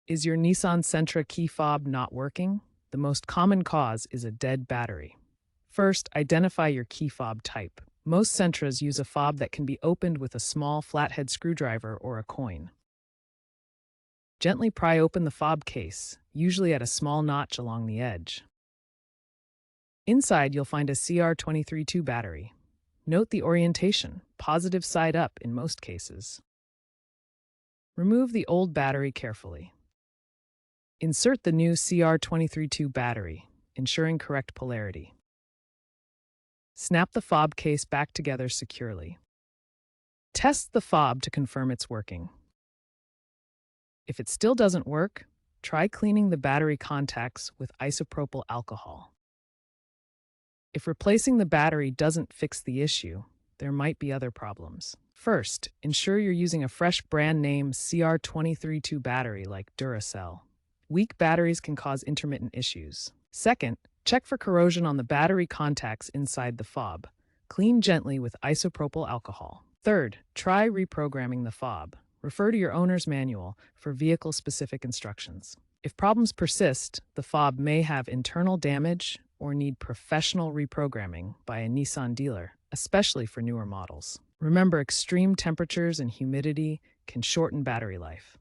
Is your Nissan Sentra key fob not working? The most common cause is a dead battery. First, identify your key fob type. Most Sentras use a fob that can be opened with a small flathead screwdriver or a coin. Gently pry open the fob case, usually at a small notch along the edge. Inside, you'll find a CR232 battery. Note the orientation, positive side up in most cases. Remove the old battery carefully. Insert the new CR232 battery, ensuring correct polarity. Snap the fob case back together securely. Test the fob to confirm it's working. If it still doesn't work, try cleaning the battery contacts with isopropyl alcohol. If replacing the battery doesn't fix the issue, there might be other problems. First, ensure you're using a fresh brand name CR232 battery like Duracell. Weak batteries can cause intermittent issues. Second, check for corrosion on the battery contacts inside the fob. Clean gently with isopropyl alcohol. Third, try reprogramming the fob. Refer to your owner's manual for vehicle-specific instructions. If problems persist, the fob may have internal damage or need professional reprogramming by a Nissan dealer, especially for newer models. Remember, extreme temperatures and humidity can shorten battery life.